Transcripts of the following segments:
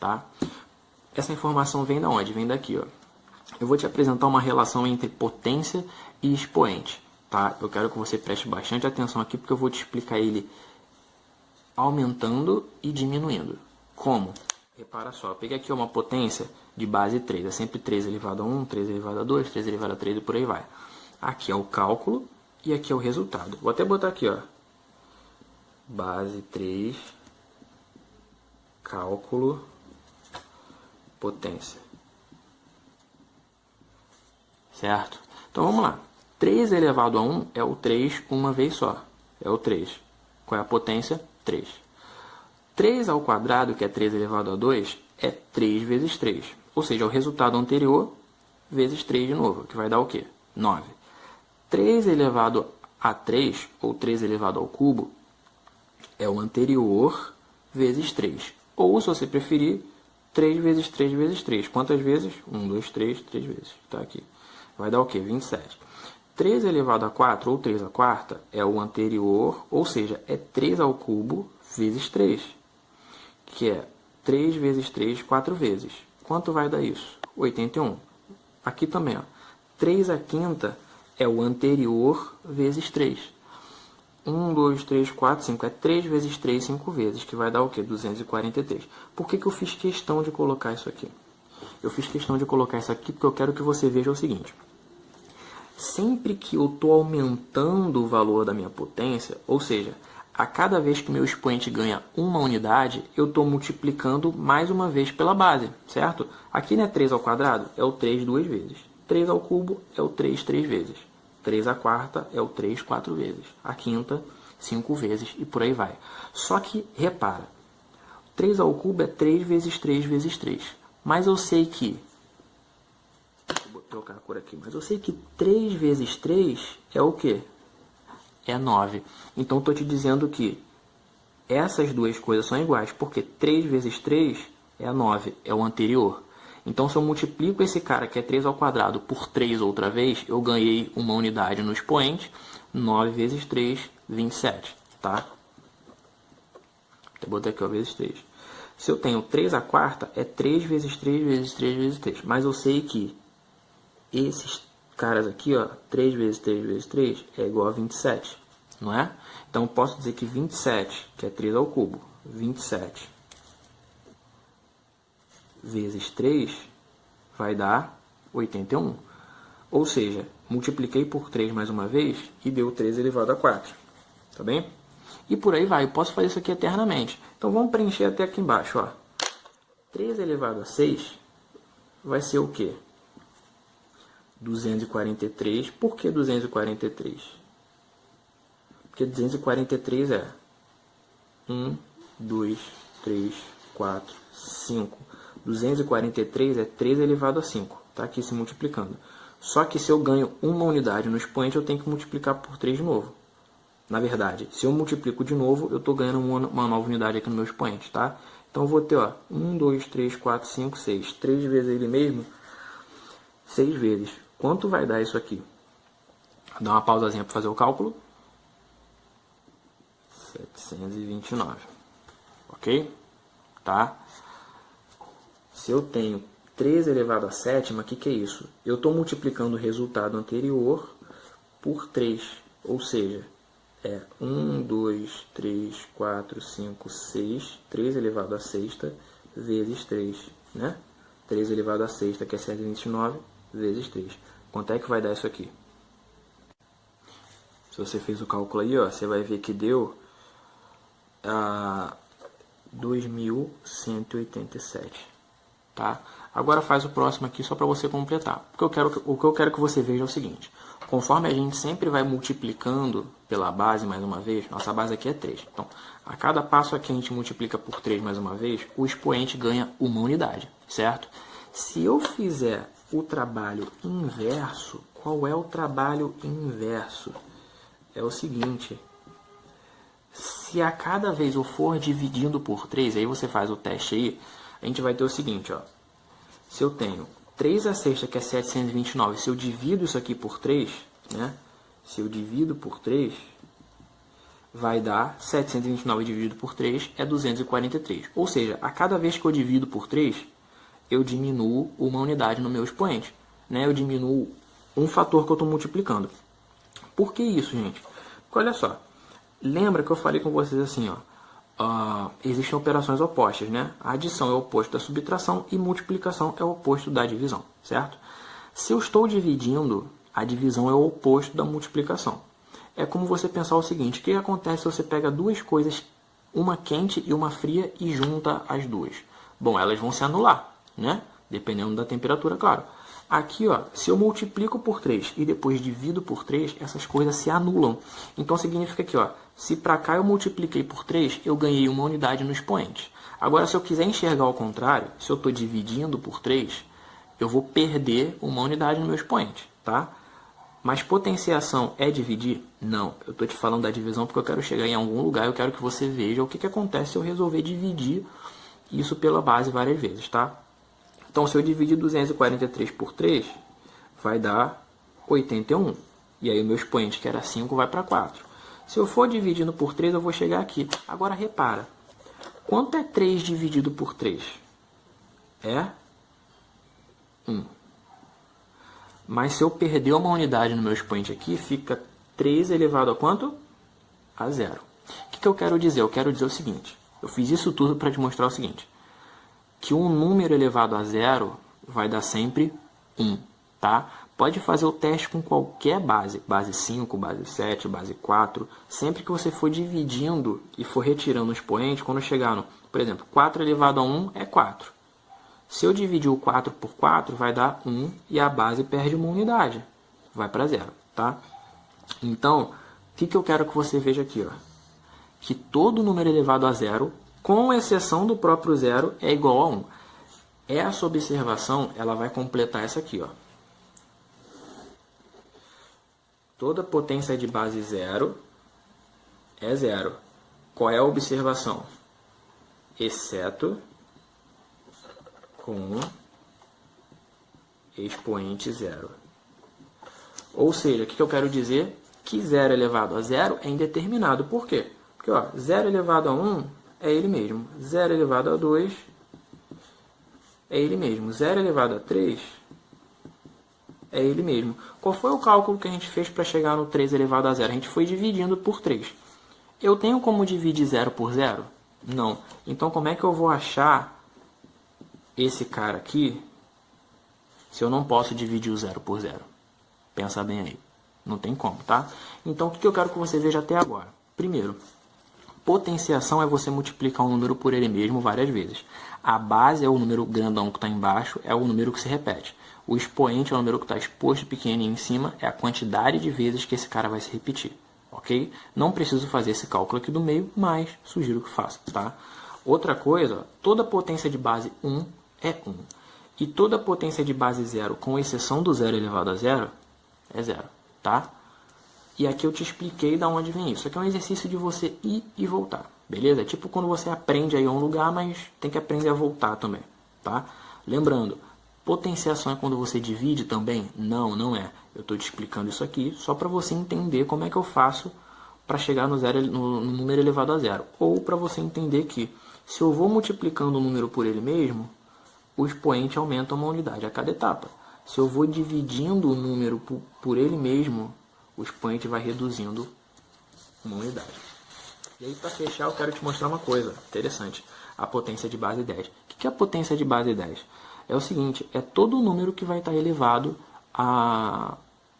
tá? Essa informação vem da onde? Vem daqui, ó. Eu vou te apresentar uma relação entre potência e expoente, tá? Eu quero que você preste bastante atenção aqui, porque eu vou te explicar ele aumentando e diminuindo. Como? Repara só, eu peguei aqui uma potência de base 3, é sempre 3 elevado a 1, 3 elevado a 2, 3 elevado a 3 e por aí vai. Aqui é o cálculo e aqui é o resultado. Vou até botar aqui, ó. Base 3, cálculo, potência. Certo? Então vamos lá. 3 elevado a 1 é o 3 uma vez só. É o 3. Qual é a potência? 3. 3 ao quadrado, que é 3 elevado a 2, é 3 vezes 3. Ou seja, é o resultado anterior vezes 3 de novo, que vai dar o quê? 9. 3 elevado a 3, ou 3 elevado ao cubo, é o anterior vezes 3. Ou, se você preferir, 3 vezes 3 vezes 3. Quantas vezes? 1, 2, 3, 3 vezes. Está aqui. Vai dar o quê? 27. 3 elevado a 4, ou 3 à quarta, é o anterior, ou seja, é 3 ao cubo vezes 3. Que é 3 vezes 3, 4 vezes. Quanto vai dar isso? 81. Aqui também, ó. 3 à quinta é o anterior vezes 3. 1, 2, 3, 4, 5. É 3 vezes 3, 5 vezes, que vai dar o quê? 243. Por que eu fiz questão de colocar isso aqui? Eu fiz questão de colocar isso aqui porque eu quero que você veja o seguinte. Sempre que eu estou aumentando o valor da minha potência, ou seja, a cada vez que meu expoente ganha uma unidade, eu estou multiplicando mais uma vez pela base, certo? Aqui não é 3 ao quadrado, é o 3 duas vezes. 3 ao cubo é o 3 três vezes. 3 à quarta é o 3 quatro vezes. A quinta, 5 vezes e por aí vai. Só que, repara, 3 ao cubo é 3 vezes 3 vezes 3. Mas eu sei que... Vou trocar a cor aqui. Mas eu sei que 3 vezes 3 é o quê? É 9. Então, estou te dizendo que essas duas coisas são iguais, porque 3 vezes 3 é 9, é o anterior. Então, se eu multiplico esse cara, que é 3 ao quadrado, por 3 outra vez, eu ganhei uma unidade no expoente. 9 vezes 3, 27. Tá? Vou botar aqui, ó, vezes 3. Se eu tenho 3 à quarta, é 3 vezes 3 vezes 3 vezes 3. Mas eu sei que esses caras aqui, ó, 3 vezes 3 vezes 3 é igual a 27, não é? Então, eu posso dizer que 27, que é 3 ao cubo, 27 vezes 3 vai dar 81. Ou seja, multipliquei por 3 mais uma vez e deu 3 elevado a 4. Tá bem? E por aí vai. Eu posso fazer isso aqui eternamente. Então, vamos preencher até aqui embaixo. Ó. 3 elevado a 6 vai ser o quê? 243. Por que 243? Porque 243 é 1, 2, 3, 4, 5. 243 é 3 elevado a 5. Está aqui se multiplicando. Só que se eu ganho uma unidade no expoente, eu tenho que multiplicar por 3 de novo. Na verdade, se eu multiplico de novo, eu estou ganhando uma nova unidade aqui no meu expoente. Tá? Então, eu vou ter ó, 1, 2, 3, 4, 5, 6. 3 vezes ele mesmo, 6 vezes. Quanto vai dar isso aqui? Vou dar uma pausazinha para fazer o cálculo. 729. Ok? Tá? Se eu tenho 3 elevado a sétima, o que é isso? Eu estou multiplicando o resultado anterior por 3. Ou seja, é 1, 2, 3, 4, 5, 6. 3 elevado a sexta vezes 3. Né? 3 elevado a sexta, que é 129, vezes 3. Quanto é que vai dar isso aqui? Se você fez o cálculo aí, ó, você vai ver que deu 2.187. Tá? Agora faz o próximo aqui só para você completar. O que eu quero que você veja é o seguinte. Conforme a gente sempre vai multiplicando pela base mais uma vez, nossa base aqui é 3. Então, a cada passo aqui a gente multiplica por 3 mais uma vez, o expoente ganha uma unidade, certo? Se eu fizer o trabalho inverso, qual é o trabalho inverso? É o seguinte, se a cada vez eu for dividindo por 3, aí você faz o teste aí, a gente vai ter o seguinte, ó. Se eu tenho 3 à sexta, que é 729, se eu divido isso aqui por 3, né? Se eu divido por 3, vai dar 729 dividido por 3 é 243. Ou seja, a cada vez que eu divido por 3, eu diminuo uma unidade no meu expoente. Né? Eu diminuo um fator que eu estou multiplicando. Por que isso, gente? Porque olha só, lembra que eu falei com vocês assim, existem operações opostas, né? A adição é o oposto da subtração e multiplicação é o oposto da divisão, certo? Se eu estou dividindo, a divisão é o oposto da multiplicação. É como você pensar o seguinte, o que acontece se você pega duas coisas, uma quente e uma fria, e junta as duas? Bom, elas vão se anular, né? Dependendo da temperatura, claro. Aqui, se eu multiplico por 3 e depois divido por 3, essas coisas se anulam. Então, significa que, se para cá eu multipliquei por 3, eu ganhei uma unidade no expoente. Agora, se eu quiser enxergar ao contrário, se eu estou dividindo por 3, eu vou perder uma unidade no meu expoente, tá? Mas potenciação é dividir? Não. Eu estou te falando da divisão porque eu quero chegar em algum lugar, eu quero que você veja o que acontece se eu resolver dividir isso pela base várias vezes, tá? Então, se eu dividir 243 por 3, vai dar 81. E aí o meu expoente, que era 5, vai para 4. Se eu for dividindo por 3, eu vou chegar aqui. Agora, repara. Quanto é 3 dividido por 3? É 1. Mas se eu perder uma unidade no meu expoente aqui, fica 3 elevado a quanto? A 0. O que eu quero dizer? Eu quero dizer o seguinte. Eu fiz isso tudo para te mostrar o seguinte. Que um número elevado a 0 vai dar sempre 1, tá? Pode fazer o teste com qualquer base. Base 5, base 7, base 4. Sempre que você for dividindo e for retirando o expoente, quando chegar no... Por exemplo, 4 elevado a 1 é 4. Se eu dividir o 4 por 4, vai dar 1 e a base perde uma unidade. Vai para 0, tá? Então, o que eu quero que você veja aqui? Que todo número elevado a 0, com exceção do próprio 0, é igual a 1. Essa observação ela vai completar essa aqui. Toda potência de base 0 é 0. Qual é a observação? Exceto com expoente 0. Ou seja, o que eu quero dizer? Que 0 elevado a 0 é indeterminado. Por quê? Porque 0 elevado a 1 é ele mesmo. 0 elevado a 2 é ele mesmo. 0 elevado a 3 é ele mesmo. Qual foi o cálculo que a gente fez para chegar no 3 elevado a 0? A gente foi dividindo por 3. Eu tenho como dividir 0 por 0? Não. Então, como é que eu vou achar esse cara aqui se eu não posso dividir o 0 por 0? Pensa bem aí. Não tem como, tá? Então, o que eu quero que você veja até agora? Primeiro, potenciação é você multiplicar um número por ele mesmo várias vezes. A base é o número grandão que está embaixo, é o número que se repete. O expoente é o número que está exposto pequenininho em cima, é a quantidade de vezes que esse cara vai se repetir. Ok? Não preciso fazer esse cálculo aqui do meio, mas sugiro que faça, tá? Outra coisa, toda potência de base 1 é 1. E toda potência de base 0, com exceção do 0 elevado a 0, é 0, tá? E aqui eu te expliquei de onde vem isso. Aqui é um exercício de você ir e voltar, beleza? É tipo quando você aprende a ir a um lugar, mas tem que aprender a voltar também, tá? Lembrando, potenciação é quando você divide também? Não, não é. Eu estou te explicando isso aqui só para você entender como é que eu faço para chegar no número elevado a 0. Ou para você entender que se eu vou multiplicando o número por ele mesmo, o expoente aumenta uma unidade a cada etapa. Se eu vou dividindo o número por ele mesmo, o expoente vai reduzindo uma unidade. E aí, para fechar, eu quero te mostrar uma coisa interessante. A potência de base 10. O que é a potência de base 10? É o seguinte, é todo número que vai estar elevado a...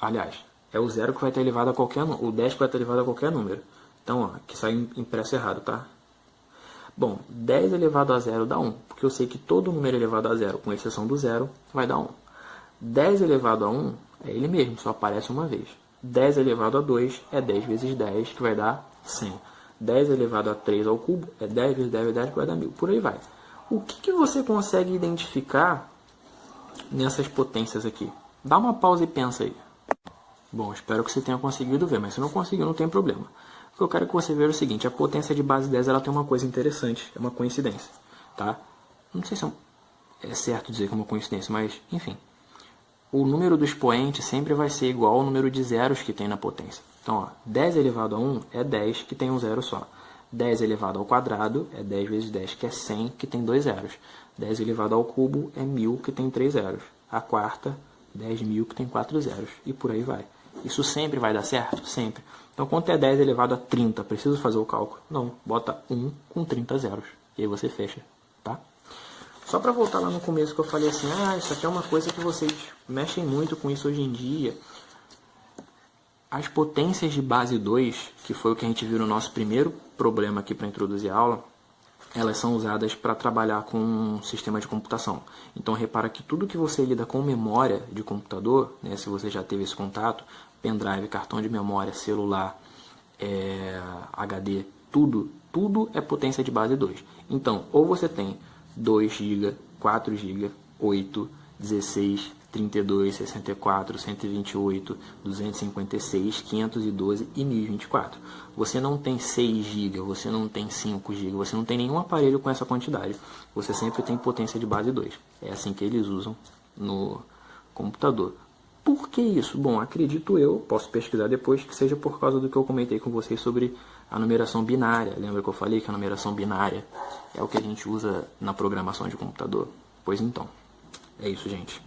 Aliás, é o 0 que vai estar elevado a qualquer número. O 10 que vai estar elevado a qualquer número. Então, aqui saiu impresso errado, tá? Bom, 10 elevado a 0 dá 1. Porque eu sei que todo número elevado a 0, com exceção do 0, vai dar 1. 10 elevado a 1 é ele mesmo, só aparece uma vez. 10 elevado a 2 é 10 vezes 10, que vai dar 100. 10 elevado a 3 ao cubo é 10 vezes 10 vezes 10, que vai dar 1000. Por aí vai. O que você consegue identificar nessas potências aqui? Dá uma pausa e pensa aí. Bom, espero que você tenha conseguido ver, mas se não conseguiu, não tem problema. O que eu quero que você veja é o seguinte, a potência de base 10 ela tem uma coisa interessante, é uma coincidência, tá? Não sei se é certo dizer que é uma coincidência, mas enfim. o número do expoente sempre vai ser igual ao número de zeros que tem na potência. Então, ó, 10 elevado a 1 é 10, que tem um zero só. 10 elevado ao quadrado é 10 vezes 10, que é 100, que tem 2 zeros. 10 elevado ao cubo é 1000, que tem 3 zeros. A quarta, 10.000, que tem 4 zeros. E por aí vai. Isso sempre vai dar certo? Sempre. Então, quanto é 10 elevado a 30? Preciso fazer o cálculo? Não. Bota 1 com 30 zeros. E aí você fecha, tá? Só para voltar lá no começo que eu falei assim, isso aqui é uma coisa que vocês mexem muito com isso hoje em dia. As potências de base 2, que foi o que a gente viu no nosso primeiro problema aqui para introduzir a aula, elas são usadas para trabalhar com um sistema de computação. Então repara que tudo que você lida com memória de computador, né, se você já teve esse contato, pendrive, cartão de memória, celular, HD, tudo é potência de base 2. Então, ou você tem 2 GB, 4 GB, 8, 16, 32, 64, 128, 256, 512 e 1024. Você não tem 6 GB, você não tem 5 GB, você não tem nenhum aparelho com essa quantidade. Você sempre tem potência de base 2. É assim que eles usam no computador. Por que isso? Bom, acredito eu, posso pesquisar depois, que seja por causa do que eu comentei com vocês sobre a numeração binária. Lembra que eu falei que a numeração binária é o que a gente usa na programação de computador? Pois então, é isso, gente.